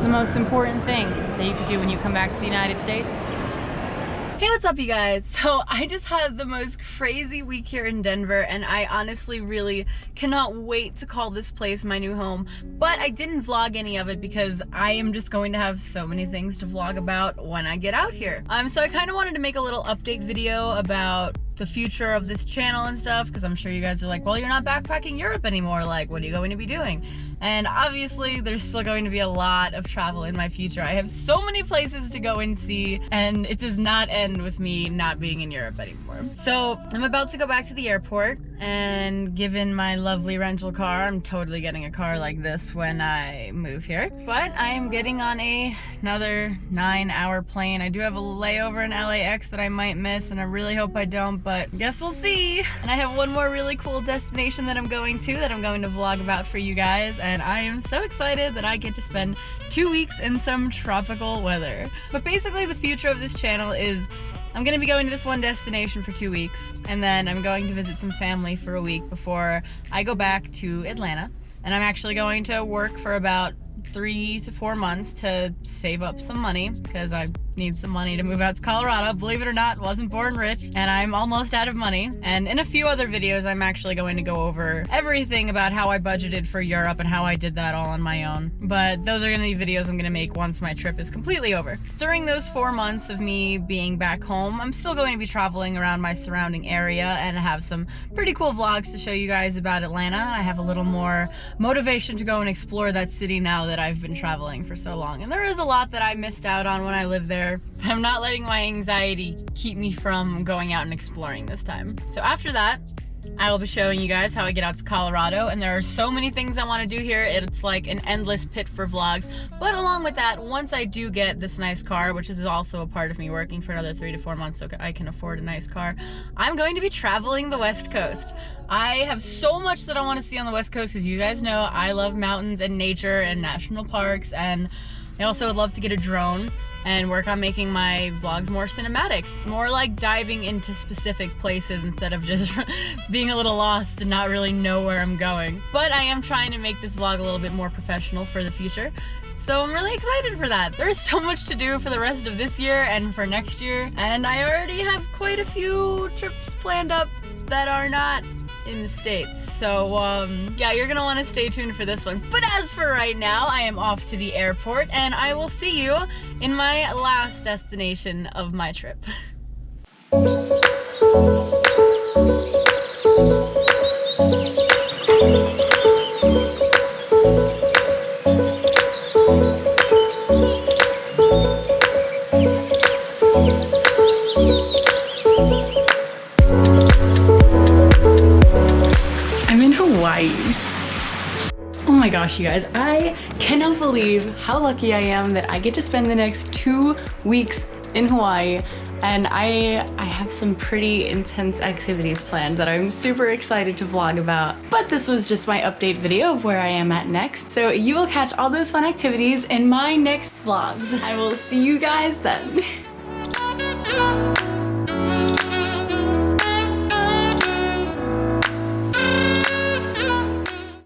the most important thing that you could do when you come back to the United States. Hey, what's up you guys? So I just had the most crazy week here in Denver and I honestly really cannot wait to call this place my new home, but I didn't vlog any of it because I am just going to have so many things to vlog about when I get out here. So I kind of wanted to make a little update video about the future of this channel and stuff, because I'm sure you guys are like, well, you're not backpacking Europe anymore, like what are you going to be doing? And obviously there's still going to be a lot of travel in my future. I have so many places to go and see, and it does not end with me not being in Europe anymore. So I'm about to go back to the airport, and given my lovely rental car, I'm totally getting a car like this when I move here. But I am getting on another 9-hour plane. I do have a layover in LAX that I might miss, and I really hope I don't, but guess we'll see. And I have one more really cool destination that I'm going to vlog about for you guys, and I am so excited that I get to spend 2 weeks in some tropical weather. But basically the future of this channel is I'm gonna be going to this one destination for 2 weeks, and then I'm going to visit some family for a week before I go back to Atlanta. And I'm actually going to work for about 3 to 4 months to save up some money, because I need some money to move out to Colorado. Believe it or not, wasn't born rich, and I'm almost out of money. And in a few other videos, I'm actually going to go over everything about how I budgeted for Europe and how I did that all on my own. But those are gonna be videos I'm gonna make once my trip is completely over. During those 4 months of me being back home, I'm still going to be traveling around my surrounding area and have some pretty cool vlogs to show you guys about Atlanta. I have a little more motivation to go and explore that city now that I've been traveling for so long. And there is a lot that I missed out on when I lived there. I'm not letting my anxiety keep me from going out and exploring this time. So after that, I will be showing you guys how I get out to Colorado, and there are so many things I want to do here. It's like an endless pit for vlogs. But along with that, once I do get this nice car, which is also a part of me working for another 3 to 4 months so I can afford a nice car, I'm going to be traveling the West Coast. I have so much that I want to see on the West Coast. As you guys know, I love mountains and nature and national parks, and I also would love to get a drone and work on making my vlogs more cinematic, more like diving into specific places instead of just being a little lost and not really know where I'm going. But I am trying to make this vlog a little bit more professional for the future, so I'm really excited for that. There's so much to do for the rest of this year and for next year, and I already have quite a few trips planned up that are not in the States. So yeah, you're gonna want to stay tuned for this one. But as for right now, I am off to the airport, and I will see you in my last destination of my trip. Oh my gosh, you guys, I cannot believe how lucky I am that I get to spend the next 2 weeks in Hawaii, and I have some pretty intense activities planned that I'm super excited to vlog about. But this was just my update video of where I am at next, so you will catch all those fun activities in my next vlogs. I will see you guys then.